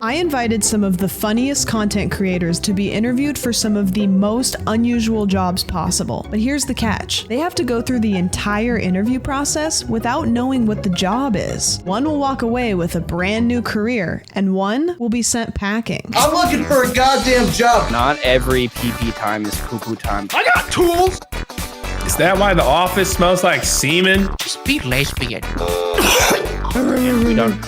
I invited some of the funniest content creators to be interviewed for some of the most unusual jobs possible. But here's the catch. They have to go through the entire interview process without knowing what the job is. One will walk away with a brand new career, and one will be sent packing. I'm looking for a goddamn job. Not every PP time is poo-poo time. I got tools. Is that why the office smells like semen? Just be lesbian. We don't.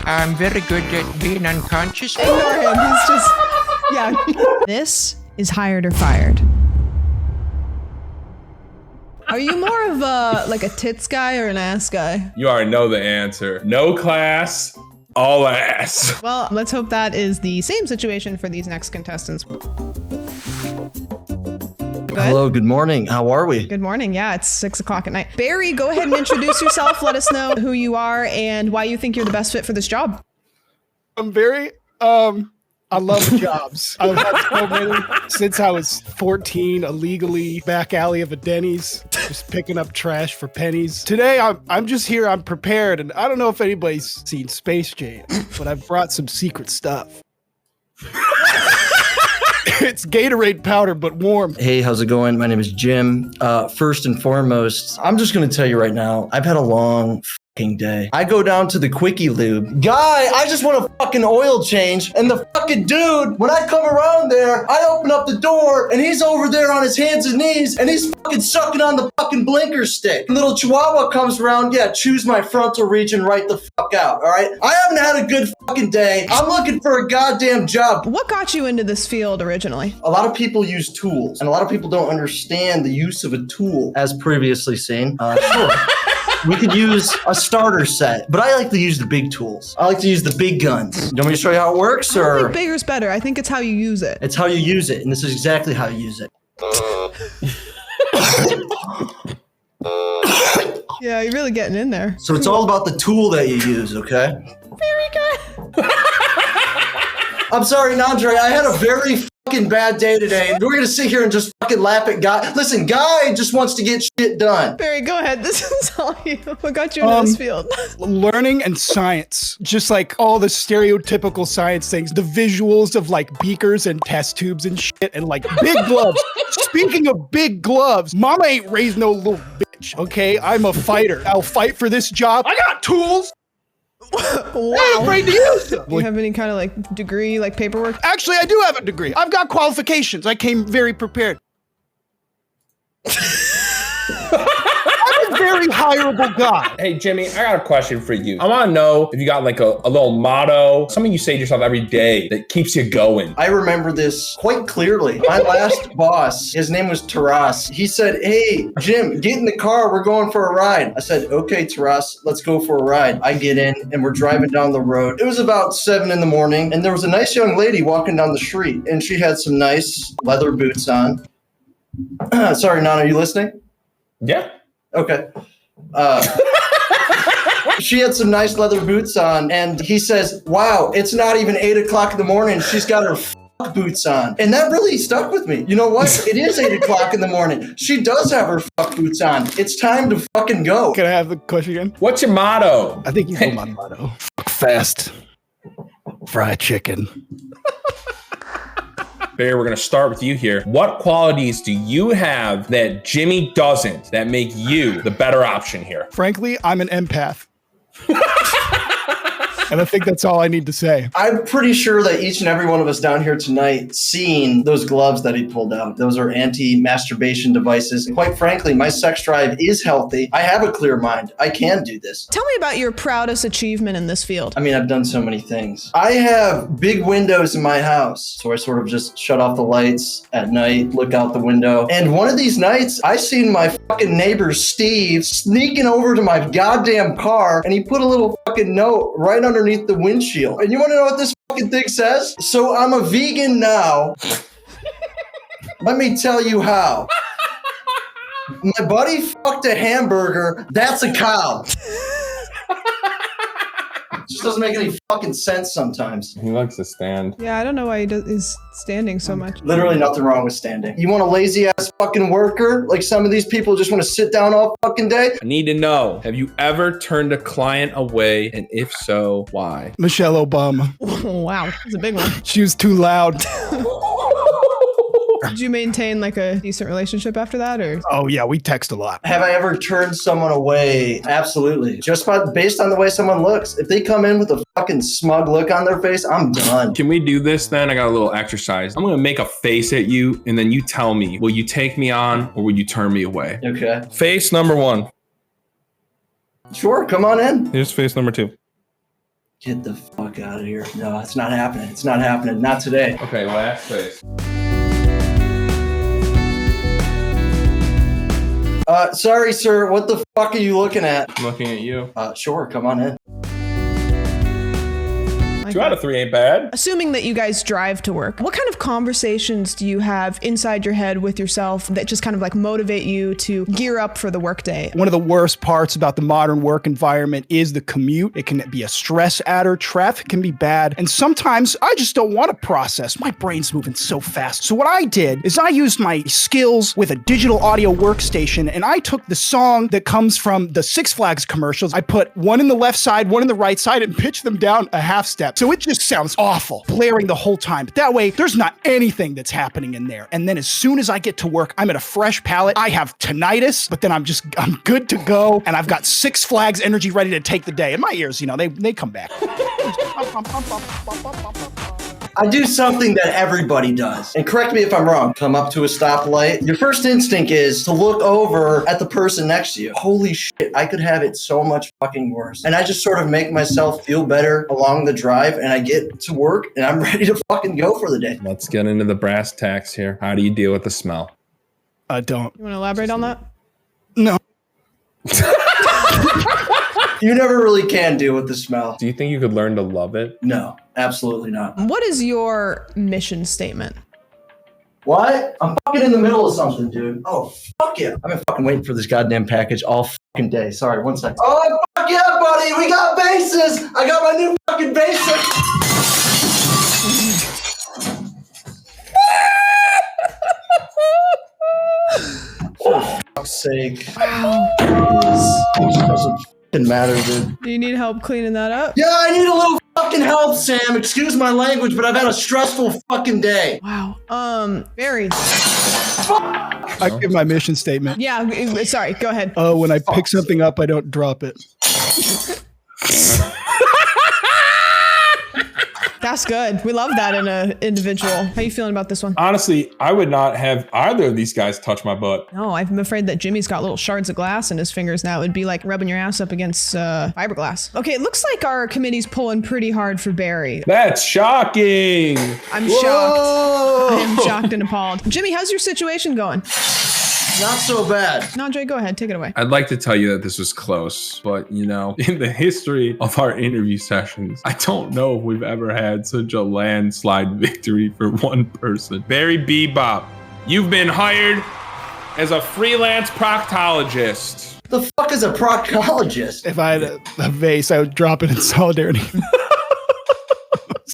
I'm very good at being unconscious. Ignore him, he's just, yeah. This is Hired or Fired. Are you more of like a tits guy or an ass guy? You already know the answer. No class, all ass. Well, let's hope that is the same situation for these next contestants. Hello, good morning. How are we? Good morning. Yeah, it's 6 o'clock at night. Barry, go ahead and introduce yourself. Let us know who you are and why you think you're the best fit for this job. I'm Barry. I love jobs. I've had so many since I was 14, illegally back alley of a Denny's, just picking up trash for pennies. Today, I'm just here. I'm prepared, and I don't know if anybody's seen Space Jam, but I've brought some secret stuff. It's Gatorade powder, but warm. Hey, how's it going? My name is Jim. First and foremost, I'm just going to tell you right now, I've had a long fucking day. I go down to the Quickie Lube. Guy, I just want a fucking oil change. And the fucking dude, when I come around there, I open up the door and he's over there on his hands and knees and he's fucking sucking on the fucking blinker stick. Little Chihuahua comes around, yeah, chews my frontal region right the fuck out, all right? I haven't had a good fucking day. I'm looking for a goddamn job. What got you into this field originally? A lot of people use tools, and a lot of people don't understand the use of a tool, as previously seen. Sure. We could use a starter set, but I like to use the big tools. I like to use the big guns. You want me to show you how it works, I or? don't think bigger's better. I think it's how you use it. It's how you use it, and this is exactly how you use it. Yeah, you're really getting in there. So it's all about the tool that you use, okay? Very good. I'm sorry, Nandre, I had a very fucking bad day today. We're gonna sit here and just fucking laugh at Guy. Listen, Guy just wants to get shit done. Barry, go ahead. This is all you. What got you into this field? Learning and science. Just like all the stereotypical science things. The visuals of like beakers and test tubes and shit and like big gloves. Speaking of big gloves, mama ain't raised no little bitch, okay? I'm a fighter. I'll fight for this job. I got tools. Wow. I ain't afraid to use them. Do you have any kind of like degree, like paperwork? Actually, I do have a degree. I've got qualifications. I came very prepared. I'm a very hireable guy. Hey, Jimmy, I got a question for you. I want to know if you got like a little motto, something you say to yourself every day that keeps you going. I remember this quite clearly. My last boss, his name was Taras. He said, hey, Jim, get in the car. We're going for a ride. I said, okay, Taras, let's go for a ride. I get in and we're driving down the road. It was about 7 in the morning and there was a nice young lady walking down the street and she had some nice leather boots on. Sorry, Nana, are you listening? Yeah. Okay. She had some nice leather boots on, and he says, wow, it's not even 8 o'clock in the morning. She's got her boots on. And that really stuck with me. You know what? It is 8 o'clock in the morning. She does have her boots on. It's time to fucking go. Can I have the question again? What's your motto? I think you know my motto. Fuck fast. Fried chicken. Barry, we're going to start with you here. What qualities do you have that Jimmy doesn't that make you the better option here? Frankly, I'm an empath. And I think that's all I need to say. I'm pretty sure that each and every one of us down here tonight seen those gloves that he pulled out. Those are anti-masturbation devices. And quite frankly, my sex drive is healthy. I have a clear mind. I can do this. Tell me about your proudest achievement in this field. I mean, I've done so many things. I have big windows in my house. So I sort of just shut off the lights at night, look out the window. And one of these nights, I seen my fucking neighbor, Steve, sneaking over to my goddamn car, and he put a little fucking note right underneath the windshield. And you want to know what this fucking thing says? So I'm a vegan now. Let me tell you how. My buddy fucked a hamburger. That's a cow. just doesn't make any fucking sense sometimes. He likes to stand. Yeah, I don't know why he's standing so much. Literally nothing wrong with standing. You want a lazy ass fucking worker? Like some of these people just want to sit down all fucking day? I need to know, have you ever turned a client away? And if so, why? Michelle Obama. Wow, that's a big one. She was too loud. Did you maintain like a decent relationship after that, or? Oh yeah, we text a lot. Have I ever turned someone away? Absolutely. Just based on the way someone looks. If they come in with a fucking smug look on their face, I'm done. Can we do this then? I got a little exercise. I'm gonna make a face at you and then you tell me, will you take me on or will you turn me away? Okay. Face number 1. Sure, come on in. Here's face number 2. Get the fuck out of here. No, it's not happening. It's not happening. Not today. Okay, last face. Sorry, sir. What the fuck are you looking at? I'm looking at you. Sure, come on in. 2 out of 3 ain't bad. Assuming that you guys drive to work, what kind of conversations do you have inside your head with yourself that just kind of like motivate you to gear up for the workday? One of the worst parts about the modern work environment is the commute. It can be a stress adder. Traffic can be bad. And sometimes I just don't want to process. My brain's moving so fast. So what I did is I used my skills with a digital audio workstation and I took the song that comes from the Six Flags commercials. I put one in the left side, one in the right side and pitched them down a half step. So it just sounds awful, blaring the whole time. But that way, there's not anything that's happening in there. And then as soon as I get to work, I'm at a fresh palate. I have tinnitus, but then I'm good to go. And I've got Six Flags energy ready to take the day. And my ears, they come back. I do something that everybody does. And correct me if I'm wrong. Come up to a stoplight. Your first instinct is to look over at the person next to you. Holy shit, I could have it so much fucking worse. And I just sort of make myself feel better along the drive and I get to work and I'm ready to fucking go for the day. Let's get into the brass tacks here. How do you deal with the smell? I don't. You want to elaborate on that? No. You never really can deal with the smell. Do you think you could learn to love it? No, absolutely not. What is your mission statement? What? I'm fucking in the middle of something, dude. Oh, fuck yeah. I've been fucking waiting for this goddamn package all fucking day. Sorry, 1 second. Oh, fuck yeah, buddy. We got bases. I got my new fucking bases. For fuck's sake. It doesn't fucking matter, dude. Do you need help cleaning that up? Yeah, I need a little fucking help, Sam. Excuse my language, but I've had a stressful fucking day. Wow. Barry. I give my mission statement. Yeah, sorry, go ahead. When I pick something up, I don't drop it. That's good. We love that in an individual. How you feeling about this one? Honestly, I would not have either of these guys touch my butt. No, I'm afraid that Jimmy's got little shards of glass in his fingers now. It would be like rubbing your ass up against fiberglass. Okay, it looks like our committee's pulling pretty hard for Barry. That's shocking. I'm shocked. I am shocked and appalled. Jimmy, how's your situation going? Not so bad. Andre, go ahead. Take it away. I'd like to tell you that this was close, but in the history of our interview sessions, I don't know if we've ever had such a landslide victory for one person. Barry Bebop, you've been hired as a freelance proctologist. The fuck is a proctologist? If I had a vase, I would drop it in solidarity.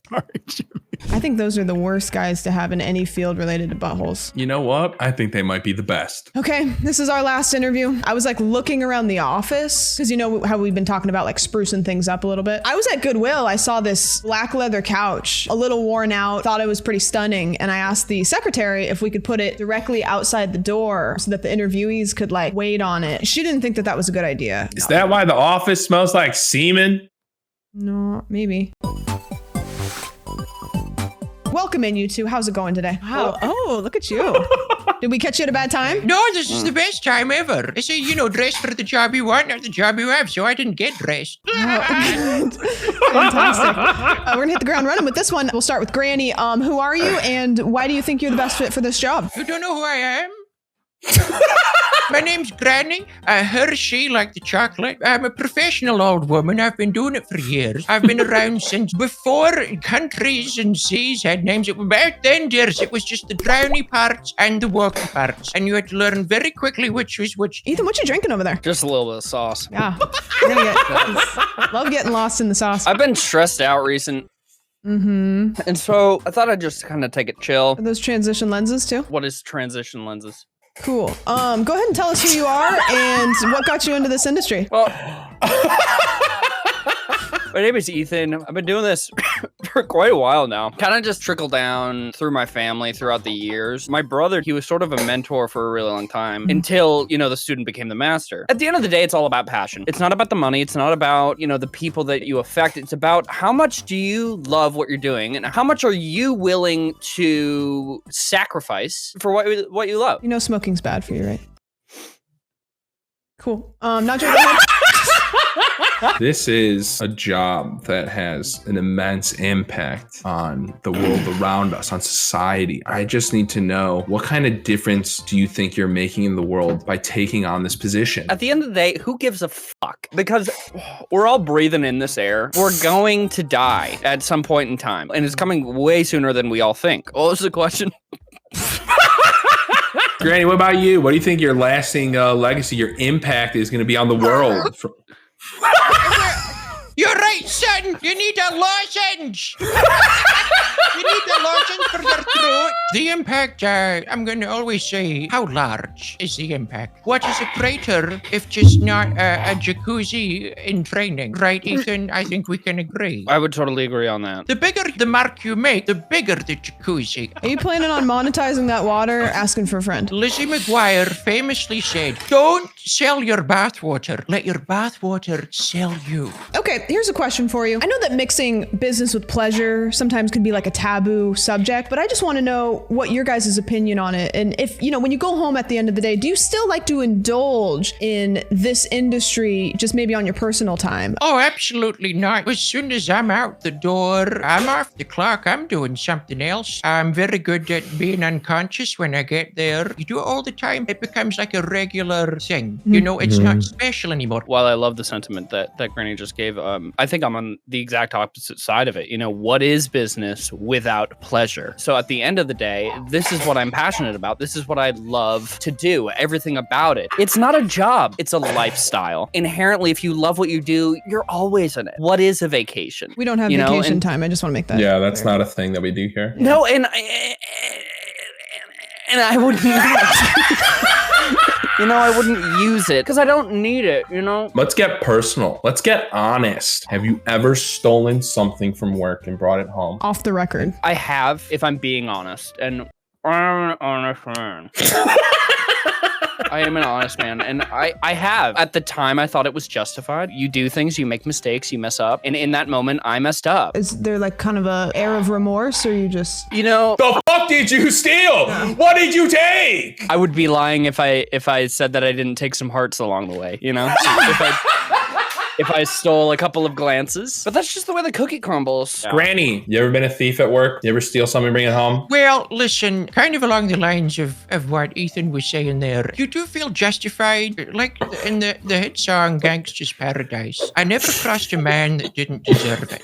Sorry, Jimmy. I think those are the worst guys to have in any field related to buttholes. You know what? I think they might be the best. Okay, this is our last interview. I was like looking around the office because you know how we've been talking about like sprucing things up a little bit. I was at Goodwill. I saw this black leather couch, a little worn out, thought it was pretty stunning. And I asked the secretary if we could put it directly outside the door so that the interviewees could like wait on it. She didn't think that that was a good idea. Is that why the office smells like semen? No, maybe. Welcome in, you two. How's it going today? Wow. Oh, look at you. Did we catch you at a bad time? No, this is the best time ever. They say, dress for the job you want, not the job you have, so I didn't get dressed. Fantastic. We're gonna hit the ground running with this one. We'll start with Granny. Who are you and why do you think you're the best fit for this job? You don't know who I am? My name's Granny. Hershey, like the chocolate. I'm a professional old woman. I've been doing it for years. I've been around since before countries and seas had names. Back then, dears, it was just the drowny parts and the walking parts. And you had to learn very quickly which was which. Ethan, what you drinking over there? Just a little bit of sauce. Yeah. Love getting lost in the sauce. I've been stressed out recent. Mm-hmm. And so I thought I'd just kind of take it chill. Are those transition lenses too? What is transition lenses? Cool. Go ahead and tell us who you are and what got you into this industry. Well, my name is Ethan. I've been doing this for quite a while now. Kind of just trickled down through my family throughout the years. My brother, he was sort of a mentor for a really long time until, you know, the student became the master. At the end of the day, it's all about passion. It's not about the money. It's not about, you know, the people that you affect. It's about how much do you love what you're doing and how much are you willing to sacrifice for what you love. You know smoking's bad for you, right? Cool. Not your head. This is a job that has an immense impact on the world around us, on society. I just need to know, what kind of difference do you think you're making in the world by taking on this position? At the end of the day, who gives a fuck? Because we're all breathing in this air. We're going to die at some point in time. And it's coming way sooner than we all think. What was the question? Granny, what about you? What do you think your lasting legacy, your impact is going to be on the world? You're right, son. You need a lozenge. You need a lozenge for your throat. The impact, I'm going to always say, how large is the impact? What is a crater if just not a jacuzzi in training? Right, Ethan? I think we can agree. I would totally agree on that. The bigger the mark you make, the bigger the jacuzzi. Are you planning on monetizing that water? Asking for a friend. Lizzie McGuire famously said, don't sell your bathwater. Let your bathwater sell you. Okay, here's a question for you. I know that mixing business with pleasure sometimes could be like a taboo subject, but I just want to know what your guys' opinion on it. And if, you know, when you go home at the end of the day, do you still like to indulge in this industry just maybe on your personal time? Oh, absolutely not. As soon as I'm out the door, I'm off the clock. I'm doing something else. I'm very good at being unconscious when I get there. You do it all the time. It becomes like a regular thing. You know, it's not special anymore. While I love the sentiment that Granny just gave, I think I'm on the exact opposite side of it. You know, what is business without pleasure? So at the end of the day, this is what I'm passionate about. This is what I love to do. Everything about it. It's not a job. It's a lifestyle. Inherently, if you love what you do, you're always in it. What is a vacation? We don't have vacation time. I just want to make that Yeah, that's clear. not a thing that we do here. No, and I wouldn't. You know, I wouldn't use it because I don't need it, you know? Let's get personal. Let's get honest. Have you ever stolen something from work and brought it home? Off the record. I have, if I'm being honest, and I'm an honest man. I am an honest man, and I have. At the time, I thought it was justified. You do things, you make mistakes, you mess up, and in that moment, I messed up. Is there like kind of a air of remorse, or you just... You know... The fuck did you steal? What did you take? I would be lying if I said that I didn't take some hearts along the way, you know? If I stole a couple of glances. But that's just the way the cookie crumbles. Granny, you ever been a thief at work? You ever steal something and bring it home? Well, listen, kind of along the lines of what Ethan was saying there, you do feel justified, like in the hit song Gangsta's Paradise. I never crossed a man that didn't deserve it.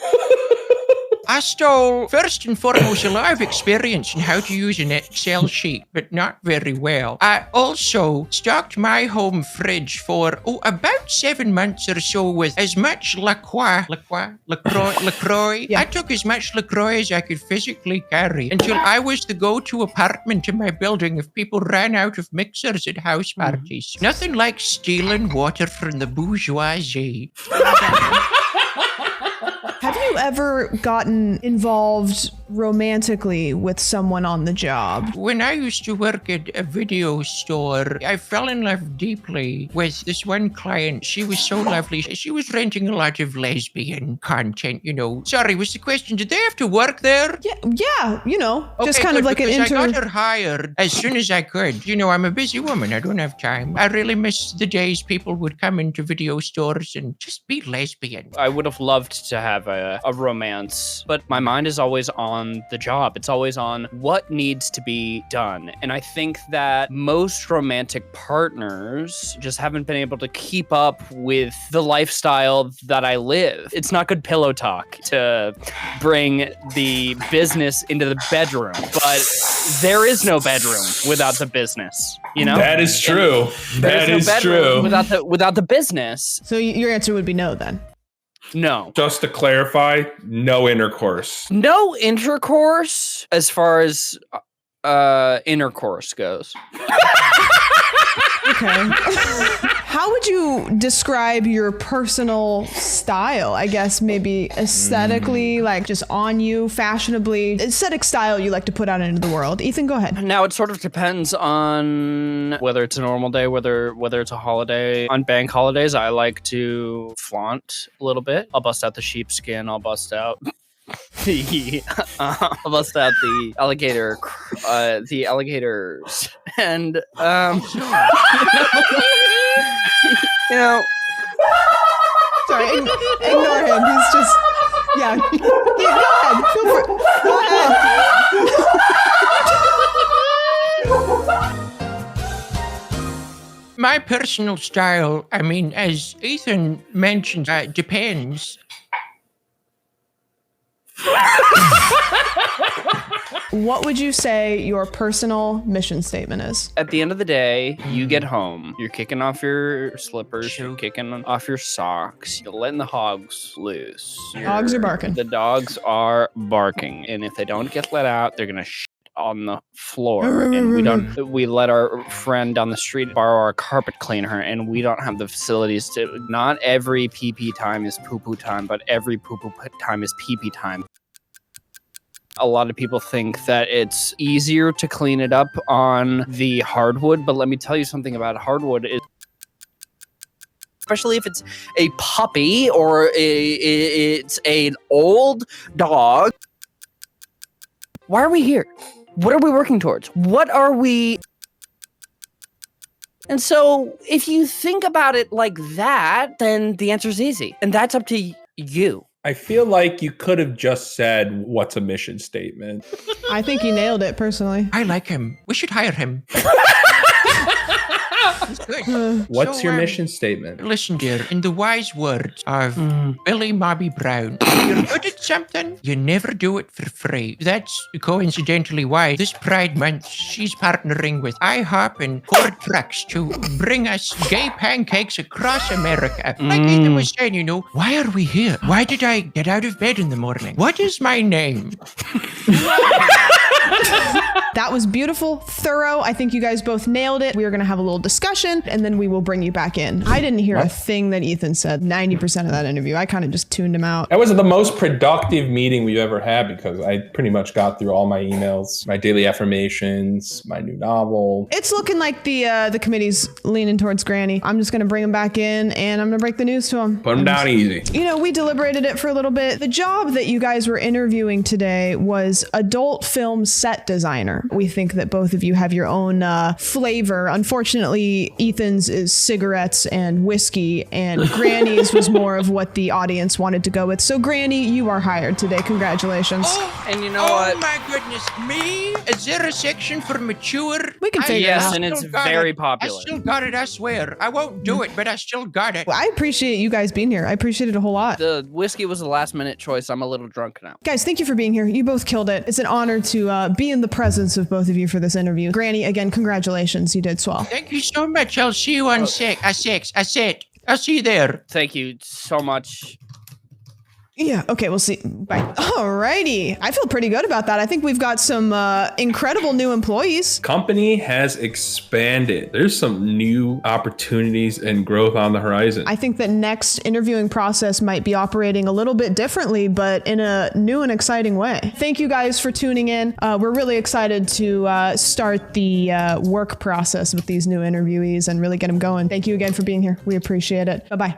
I stole, first and foremost, a lot of experience in how to use an Excel sheet, but not very well. I also stocked my home fridge for, about 7 months or so with as much LaCroix. Yeah. I took as much LaCroix as I could physically carry until I was the go-to apartment in my building if people ran out of mixers at house parties. Nothing like stealing water from the bourgeoisie. Have you ever gotten involved romantically with someone on the job? When I used to work at a video store, I fell in love deeply with this one client. She was so lovely. She was renting a lot of lesbian content, you know. Sorry, was the question, did they have to work there? Yeah, you know, just Okay, kind of good, like an because I intern. got her hired as soon as I could. You know, I'm a busy woman. I don't have time. I really miss the days people would come into video stores and just be lesbian. I would have loved to have a romance, but my mind is always on on the job. It's always on what needs to be done. And I think that most romantic partners just haven't been able to keep up with the lifestyle that I live. It's not good pillow talk to bring the business into the bedroom, but there is no bedroom without the business, you know? That is true. That is true. Without the business. So your answer would be no then. No. Just to clarify, no intercourse. No intercourse as far as intercourse goes. Okay. How would you describe your personal style? I guess maybe aesthetically, like just on you, fashionably, aesthetic style you like to put out into the world. Ethan, go ahead. Now, it sort of depends on whether it's a normal day, whether it's a holiday. On bank holidays, I like to flaunt a little bit. I'll bust out the sheepskin. I'll bust out the alligators, and you know. Sorry, ignore him. He's just, yeah. Go ahead. Go ahead. My personal style, I mean, as Ethan mentioned, depends. What would you say your personal mission statement is? At the end of the day, you get home, you're kicking off your slippers, you're kicking off your socks, you're letting the hogs loose. Dogs are barking. The dogs are barking, and if they don't get let out, they're gonna shit on the floor. And we let our friend down the street borrow our carpet cleaner, and we don't have the facilities to. Not every pee-pee time is poo-poo time, but every poo-poo time is pee-pee time. A lot of people think that it's easier to clean it up on the hardwood, but let me tell you something about hardwood. Especially if it's a puppy or it's an old dog. Why are we here? What are we working towards? What are we... And so if you think about it like that, then the answer is easy. And that's up to you. I feel like you could have just said, what's a mission statement? I think you nailed it, personally. I like him. We should hire him. He's good. What's your mission statement? Listen, dear, in the wise words of Billy Bobby Brown, if you're good at something, you never do it for free. That's coincidentally why this Pride Month, she's partnering with IHOP and Ford Trucks to bring us gay pancakes across America. Like Ethan was saying, you know, why are we here? Why did I get out of bed in the morning? What is my name? That was beautiful, thorough. I think you guys both nailed it. We are going to have a little discussion, and then we will bring you back in. I didn't hear a thing that Ethan said 90% of that interview. I kind of just tuned him out. That was the most productive meeting we've ever had because I pretty much got through all my emails, my daily affirmations, my new novel. It's looking like the committee's leaning towards Granny. I'm just going to bring him back in, and I'm going to break the news to him. Put him down easy. You know, we deliberated it for a little bit. The job that you guys were interviewing today was adult film set designer. We think that both of you have your own flavor. Unfortunately, Ethan's is cigarettes and whiskey, and Granny's was more of what the audience wanted to go with. So, Granny, you are hired today. Congratulations. Oh, and you know what? Oh my goodness, me? Is there a section for mature? We can figure it out. Yes, and it's very popular. I still got it, I swear. I won't do it, but I still got it. Well, I appreciate you guys being here. I appreciate it a whole lot. The whiskey was a last minute choice. I'm a little drunk now. Guys, thank you for being here. You both killed it. It's an honor to be in the presence of both of you for this interview. Granny, again, congratulations. You did swell. Thank you so much. I'll see you on six. I'll see you there. Thank you so much. Yeah, okay, we'll see. Bye. Alrighty. I feel pretty good about that. I think we've got some incredible new employees. Company has expanded. There's some new opportunities and growth on the horizon. I think that next interviewing process might be operating a little bit differently, but in a new and exciting way. Thank you guys for tuning in. We're really excited to start the work process with these new interviewees and really get them going. Thank you again for being here. We appreciate it. Bye-bye.